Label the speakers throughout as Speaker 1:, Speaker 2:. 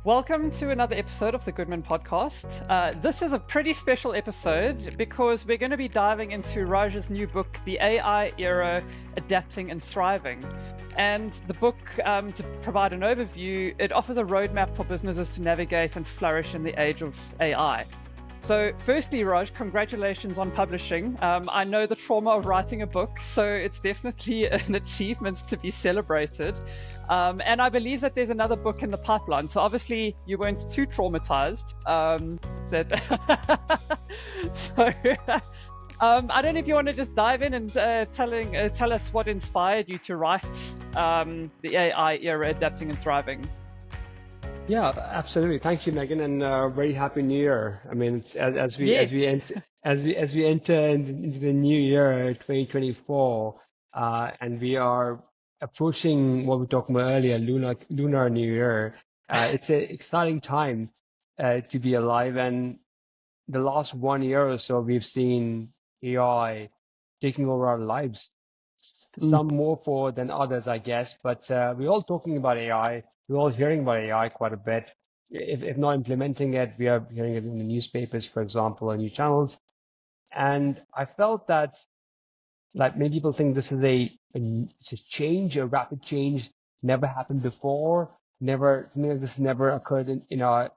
Speaker 1: Welcome to another episode of the Goodman podcast. This is a pretty special episode because we're going to be diving into Raj's new book, The AI Era Adapting and Thriving. And the book, to provide an overview, it offers a roadmap for businesses to navigate and flourish in the age of AI. So, firstly, Raj, congratulations on publishing. I know the trauma of writing a book, so it's definitely an achievement to be celebrated. And I believe that there's another book in the pipeline. So, obviously, you weren't too traumatized. I don't know if you want to just dive in and tell us what inspired you to write The AI Era Adapting and Thriving.
Speaker 2: Yeah, absolutely. Thank you, Megan, and very happy New Year. I mean, as we
Speaker 1: Yeah.
Speaker 2: as we enter into the new year, 2024, and we are approaching what we talked about earlier, lunar New Year. It's an exciting time to be alive, and the last 1 year or so, we've seen AI taking over our lives. Some more for than others, I guess, but we're all talking about AI. We're all hearing about AI quite a bit. If not implementing it, we are hearing it in the newspapers, for example, or new channels. And I felt that, like many people think this is it's a change, a rapid change, never happened before, never something like this never occurred in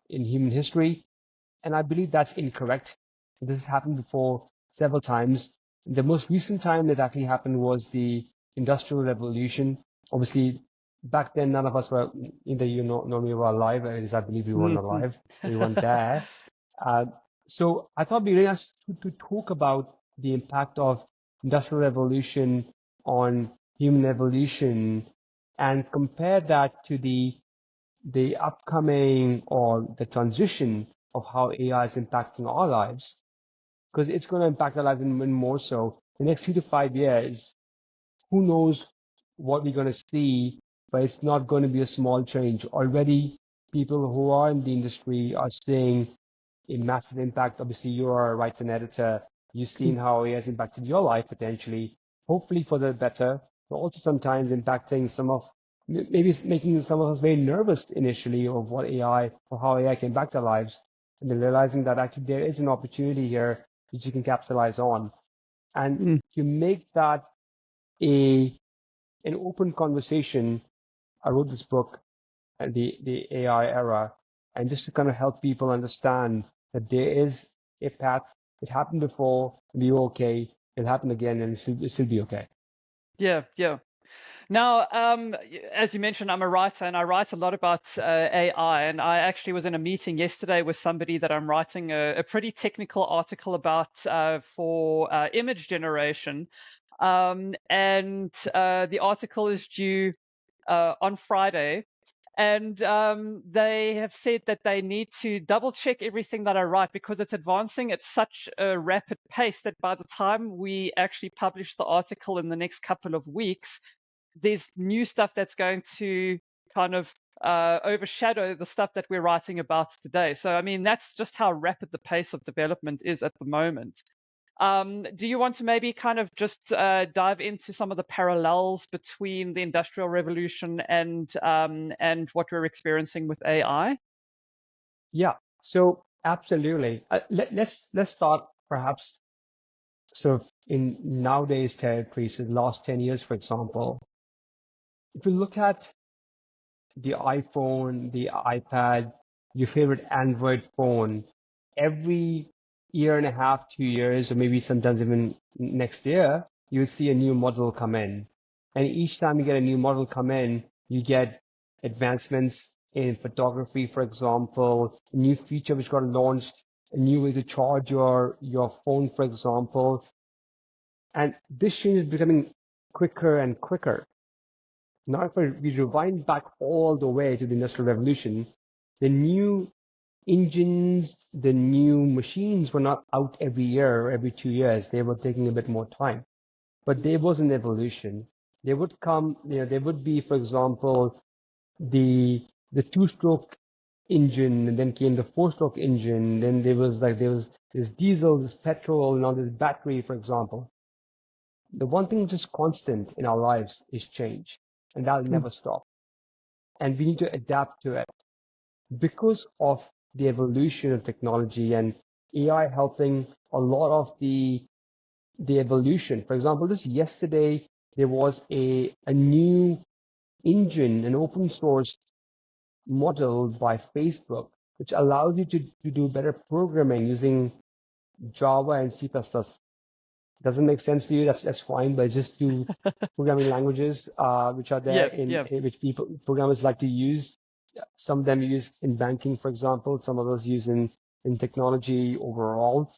Speaker 2: human history. And I believe that's incorrect. This has happened before several times. The most recent time that actually happened was the Industrial Revolution. Obviously, back then, none of us were, either normally were alive, at least I believe we weren't
Speaker 1: Mhm.
Speaker 2: alive, we weren't there. Uh, so I thought it'd be really nice to talk about the impact of Industrial Revolution on human evolution and compare that to the upcoming or the transition of how AI is impacting our lives, because it's going to impact our lives even more so. The next 3 to 5 years, who knows what we're going to see, but it's not going to be a small change. Already, people who are in the industry are seeing a massive impact. Obviously, you are a writer and editor. You've seen how it has impacted your life potentially, hopefully for the better, but also sometimes impacting maybe it's making some of us very nervous initially of what AI or how AI can impact our lives, and then realizing that actually there is an opportunity here which you can capitalize on. And
Speaker 1: Mm.
Speaker 2: to make that a an open conversation, I wrote this book, the AI era, and just to kind of help people understand that there is a path. It happened before, be okay. It'll happen again, and it'll still be okay.
Speaker 1: Yeah, yeah. Now, as you mentioned, I'm a writer and I write a lot about AI. And I actually was in a meeting yesterday with somebody that I'm writing a pretty technical article about for image generation. And the article is due on Friday. And they have said that they need to double check everything that I write because it's advancing at such a rapid pace that by the time we actually publish the article in the next couple of weeks, there's new stuff that's going to kind of overshadow the stuff that we're writing about today. So, I mean, that's just how rapid the pace of development is at the moment. Do you want to maybe kind of just dive into some of the parallels between the Industrial Revolution and what we're experiencing with AI?
Speaker 2: Yeah. So absolutely. Let's start perhaps sort of in nowadays territory. So the last 10 years, for example, if you look at the iPhone, the iPad, your favorite Android phone, every year and a half, 2 years, or maybe sometimes even next year, you'll see a new model come in. And each time you get a new model come in, you get advancements in photography, for example, a new feature which got launched, a new way to charge your phone, for example. And this change is becoming quicker and quicker. Now, if we rewind back all the way to the Industrial Revolution, the new engines, the new machines were not out every year or every 2 years. They were taking a bit more time. But there was an evolution. They would come, there would be, for example, the two-stroke engine, and then came the four-stroke engine. Then there's diesel, there's petrol, now there's battery, for example. The one thing which is constant in our lives is change, and that'll
Speaker 1: Mm.
Speaker 2: never stop. And we need to adapt to it. because of the evolution of technology and AI helping a lot of the evolution. For example, this yesterday there was a new engine, an open source model by Facebook, which allows you to do better programming using Java and C++. Doesn't make sense to you, that's fine, but just two programming languages which are there
Speaker 1: Yeah, yeah.
Speaker 2: in which people programmers like to use. Some of them use in banking, for example, some of those use in technology overall.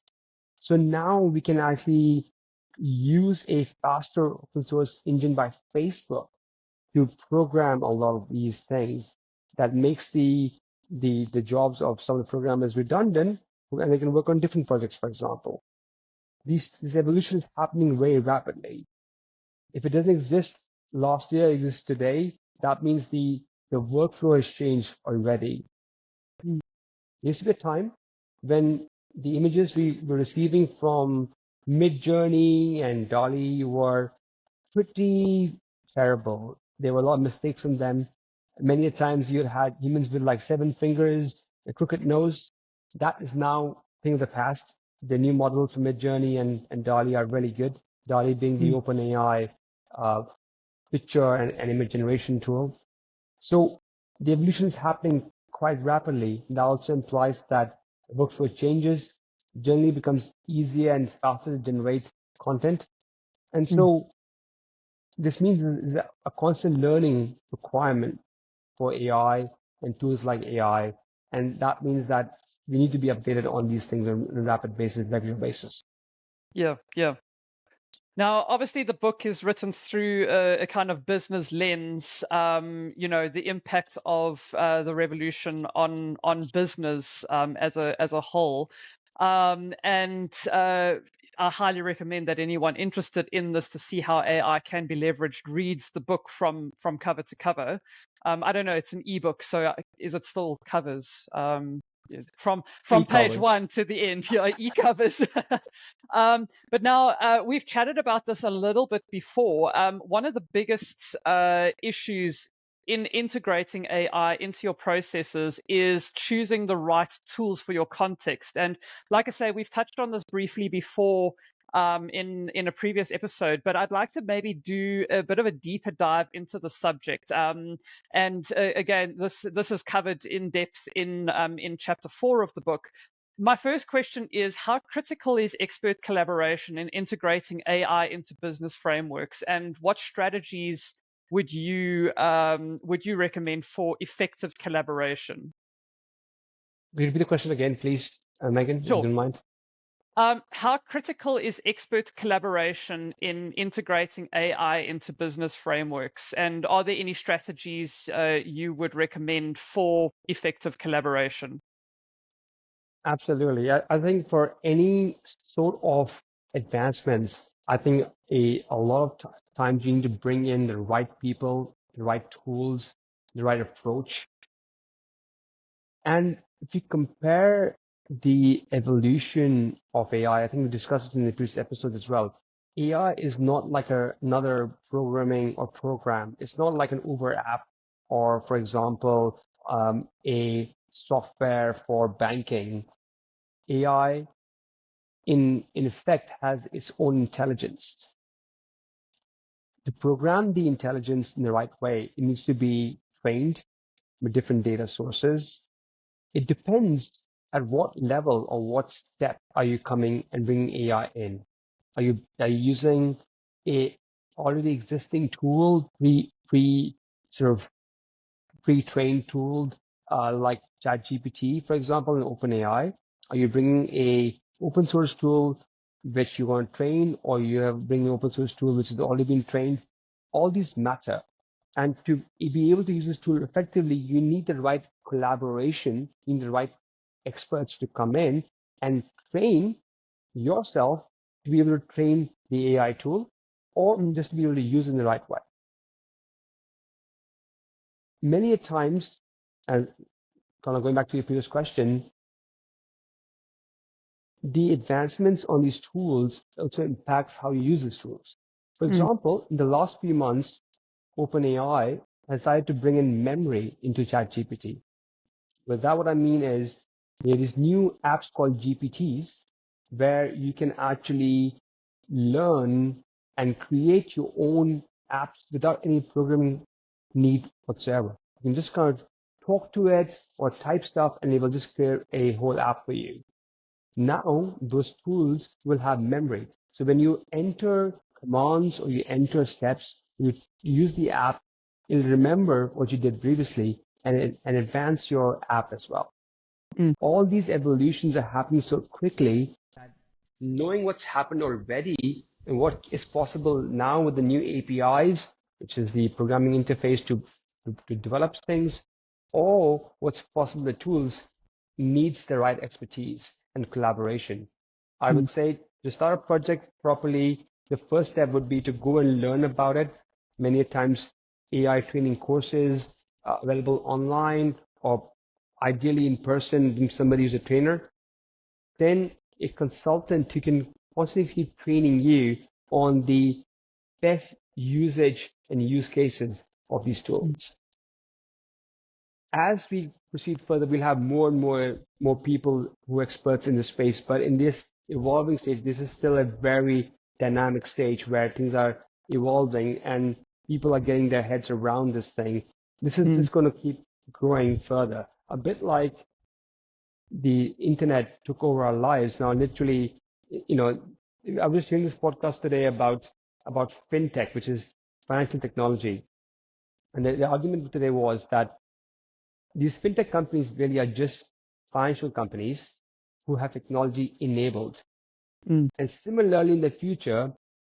Speaker 2: So now we can actually use a faster open source engine by Facebook to program a lot of these things that makes the jobs of some of the programmers redundant, and they can work on different projects, for example. This evolution is happening very rapidly. If it doesn't exist last year, it exists today, that means the workflow has changed already.
Speaker 1: Mm.
Speaker 2: There used to be a time when the images we were receiving from Midjourney and Dolly were pretty terrible. There were a lot of mistakes in them. Many a times you had humans with like 7 fingers, a crooked nose. That is now a thing of the past. The new models from Midjourney and Dolly are really good. Dolly being the
Speaker 1: Mm.
Speaker 2: OpenAI uh, picture and image generation tool. So the evolution is happening quite rapidly. That also implies that workflow changes, generally becomes easier and faster to generate content. And
Speaker 1: Mm.
Speaker 2: so this means there's a constant learning requirement for AI and tools like AI. And that means that we need to be updated on these things on a rapid basis, regular basis.
Speaker 1: Yeah, yeah. Now, obviously, the book is written through a kind of business lens. The impact of the revolution on business as a whole, and I highly recommend that anyone interested in this to see how AI can be leveraged reads the book from cover to cover. I don't know; it's an ebook, so is it still covers? From page
Speaker 2: E-covers.
Speaker 1: one to the end, yeah, e-covers. But now we've chatted about this a little bit before. One of the biggest issues in integrating AI into your processes is choosing the right tools for your context. And like I say, we've touched on this briefly before in a previous episode, but I'd like to maybe do a bit of a deeper dive into the subject. And again, this is covered in depth in chapter 4 of the book. My first question is, how critical is expert collaboration in integrating AI into business frameworks, and what strategies would you recommend for effective collaboration?
Speaker 2: Will you repeat the question again, please, Megan, if you
Speaker 1: Sure.
Speaker 2: don't mind?
Speaker 1: How critical is expert collaboration in integrating AI into business frameworks? And are there any strategies you would recommend for effective collaboration?
Speaker 2: Absolutely. I think for any sort of advancements, I think a lot of times you need to bring in the right people, the right tools, the right approach. And if you compare the evolution of AI, I think we discussed this in the previous episode as well. AI is not like another programming or program. It's not like an Uber app or, for example, a software for banking. AI, in effect, has its own intelligence. To program the intelligence in the right way, it needs to be trained with different data sources. It depends at what level or what step are you coming and bringing AI in. Are you using a already existing tool, sort of pre-trained tool like ChatGPT, for example, in OpenAI? Are you bringing a open source tool which you want to train, or you have bringing an open source tool which has already been trained? All these matter. And to be able to use this tool effectively, you need the right collaboration, you need the right experts to come in and train yourself to be able to train the AI tool, or
Speaker 1: Mm.
Speaker 2: just to be able to use it in the right way. Many a times, as kind of going back to your previous question, the advancements on these tools also impacts how you use these tools. For
Speaker 1: Mm.
Speaker 2: example, in the last few months, OpenAI has decided to bring in memory into ChatGPT. With that, what I mean is there is new apps called GPTs where you can actually learn and create your own apps without any programming need whatsoever. You can just kind of talk to it or type stuff and it will just create a whole app for you. Now, those tools will have memory. So when you enter commands or you enter steps, you use the app, it'll remember what you did previously and advance your app as well. All these evolutions are happening so quickly that knowing what's happened already and what is possible now with the new APIs, which is the programming interface to develop things, or what's possible with the tools needs the right expertise and collaboration. I would say to start a project properly, the first step would be to go and learn about it. Many times AI training courses available online or ideally in person, somebody who's a trainer. Then a consultant who can constantly keep training you on the best usage and use cases of these tools. As we proceed further, we'll have more and more people who are experts in the space. But in this evolving stage, this is still a very dynamic stage where things are evolving and people are getting their heads around this thing. This is just going to keep growing further. A bit like the internet took over our lives. Now, literally, I was hearing this podcast today about fintech, which is financial technology. And the argument today was that these fintech companies really are just financial companies who have technology enabled. And similarly, in the future,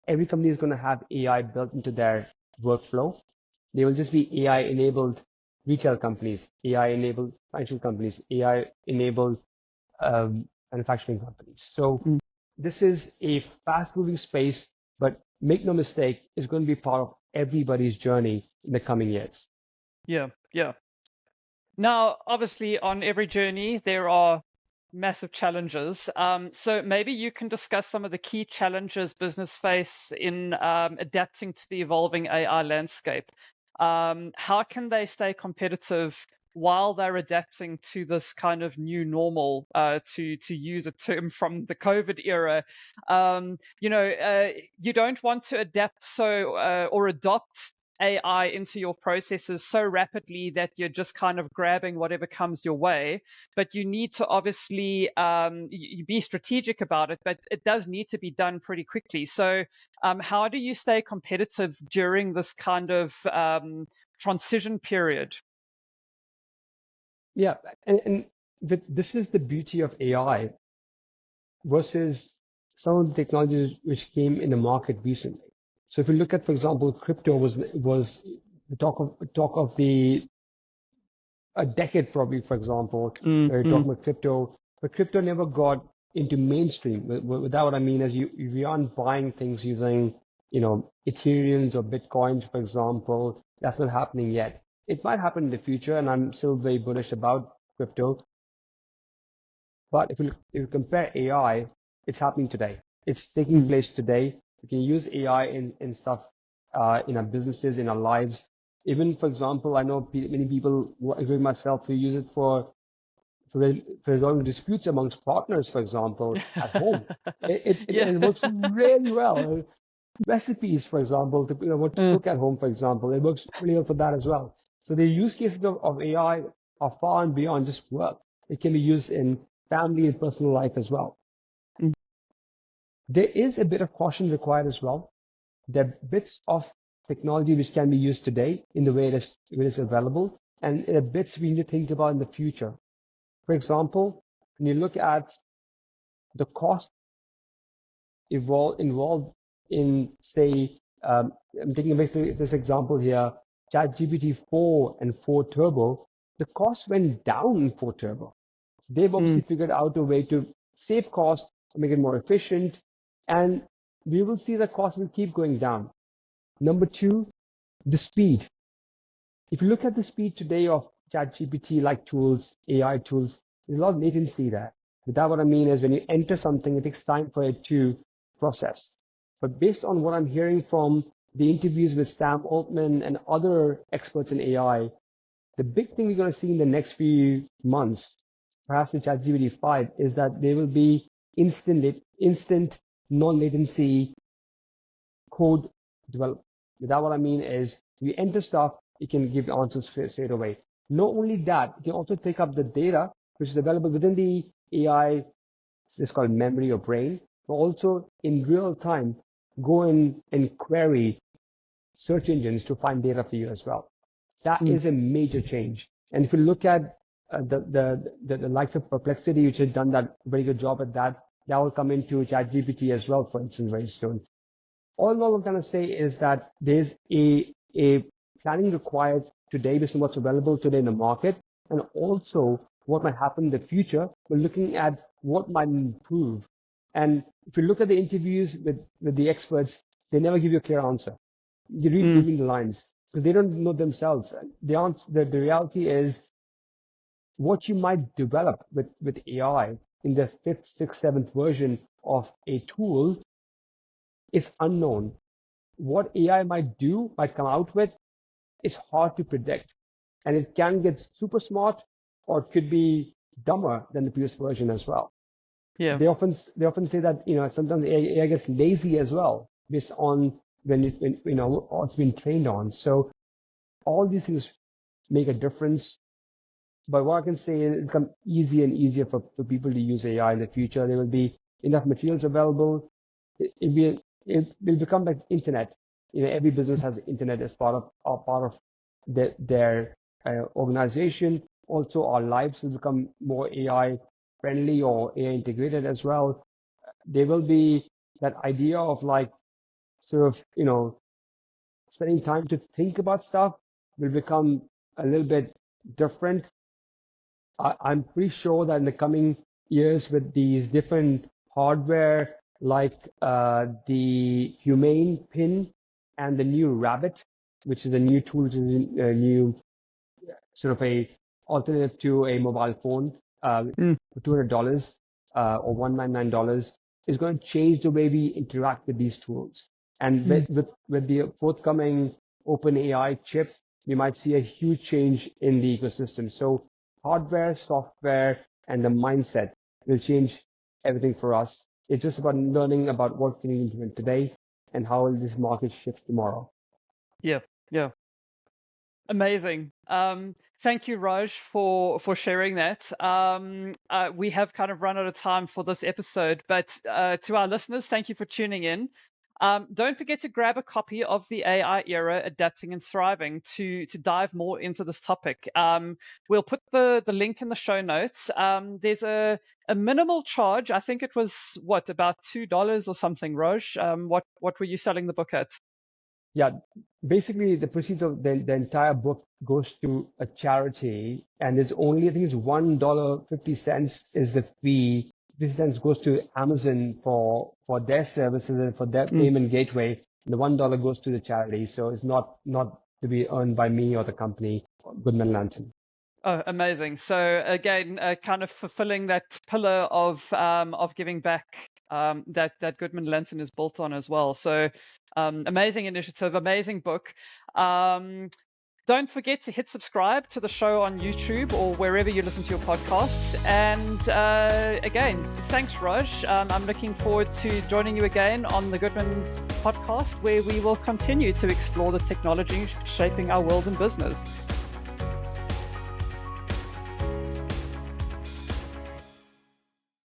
Speaker 2: every company is going to have AI built into their workflow. They will just be AI enabled retail companies, AI enabled financial companies, AI enabled manufacturing companies. So this is a fast moving space, but make no mistake, it's going to be part of everybody's journey in the coming years.
Speaker 1: Yeah. Now, obviously, on every journey, there are massive challenges. So maybe you can discuss some of the key challenges business face in adapting to the evolving AI landscape. How can they stay competitive while they're adapting to this kind of new normal, to use a term from the COVID era? You don't want to adapt or adopt AI into your processes so rapidly that you're just kind of grabbing whatever comes your way. But you need to obviously you be strategic about it, but it does need to be done pretty quickly. So how do you stay competitive during this kind of transition period?
Speaker 2: Yeah, and this is the beauty of AI versus some of the technologies which came in the market recently. So if you look at, for example, crypto was the talk of the a decade probably, for example, where you're talking about crypto, but crypto never got into mainstream. With that, what I mean is we aren't buying things using, Ethereums or Bitcoins, for example. That's not happening yet. It might happen in the future, and I'm still very bullish about crypto. But if you compare AI, it's happening today. It's taking place today. We can use AI in stuff in our businesses, in our lives. Even, for example, I know many people, including myself, who use it for resolving disputes amongst partners, for example, at home. It works really well. Recipes, for example, what to cook at home, for example, it works really well for that as well. So the use cases of AI are far and beyond just work. It can be used in family and personal life as well. There is a bit of caution required as well. There are bits of technology which can be used today in the way it is available, and there are bits we need to think about in the future. For example, when you look at the cost involved in, say, I'm taking this example here, ChatGPT 4 and 4 Turbo, the cost went down in 4 Turbo. They've obviously figured out a way to save costs, make it more efficient, and we will see the cost will keep going down. Number two, the speed. If you look at the speed today of ChatGPT-like tools, AI tools, there's a lot of latency there. With that, what I mean is when you enter something, it takes time for it to process. But based on what I'm hearing from the interviews with Sam Altman and other experts in AI, The big thing we're going to see in the next few months, perhaps with ChatGPT 5, is that there will be instant non-latency code development. By that, what I mean is you enter stuff, it can give answers straight away. Not only that, it can also take up the data which is available within the AI, it's called memory or brain, but also in real time, go in and query search engines to find data for you as well. That is a major change. And if you look at the likes of Perplexity, which has done that very good job at that, that will come into ChatGPT as well, for instance, very soon. All I'm trying to say is that there's a planning required today based on what's available today in the market, and also what might happen in the future. We're looking at what might improve. And if you look at the interviews with the experts, they never give you a clear answer. You read between the lines because they don't know themselves. The reality is what you might develop with AI in the 5th, 6th, 7th version of a tool is unknown. What AI might come out with, is hard to predict. And it can get super smart or it could be dumber than the previous version as well.
Speaker 1: Yeah.
Speaker 2: They often say that, sometimes AI gets lazy as well based on what it's been trained on. So all these things make a difference. But what I can say is it become easier and easier for people to use AI in the future. There will be enough materials available. It will become like internet. Every business has internet as part of their organization. Also, our lives will become more AI friendly or AI integrated as well. There will be that idea of spending time to think about stuff will become a little bit different. I'm pretty sure that in the coming years with these different hardware like the Humane pin and the new Rabbit, which is a new tool, which is a new sort of a alternative to a mobile phone for $200 or $199, is going to change the way we interact with these tools. And with the forthcoming OpenAI chip, we might see a huge change in the ecosystem. So hardware, software, and the mindset will change everything for us. It's just about learning about what can we implement today and how will this market shift tomorrow.
Speaker 1: Yeah. Amazing. Thank you, Raj, for sharing that. We have kind of run out of time for this episode, but to our listeners, thank you for tuning in. Don't forget to grab a copy of The AI Era, Adapting and Thriving to dive more into this topic. We'll put the link in the show notes. There's a minimal charge. I think it was, about $2 or something, Raj? What were you selling the book at?
Speaker 2: Yeah, basically the proceeds of the entire book goes to a charity, and there's only, I think it's $1.50 is the fee. 50 cents goes to Amazon for their services and for their payment gateway. And the $1 goes to the charity, so it's not to be earned by me or the company, Goodman Lantern.
Speaker 1: Oh, amazing! So again, kind of fulfilling that pillar of giving back that Goodman Lantern is built on as well. So amazing initiative, amazing book. Don't forget to hit subscribe to the show on YouTube or wherever you listen to your podcasts. And again, thanks, Raj. I'm looking forward to joining you again on the Goodman podcast, where we will continue to explore the technology shaping our world and business.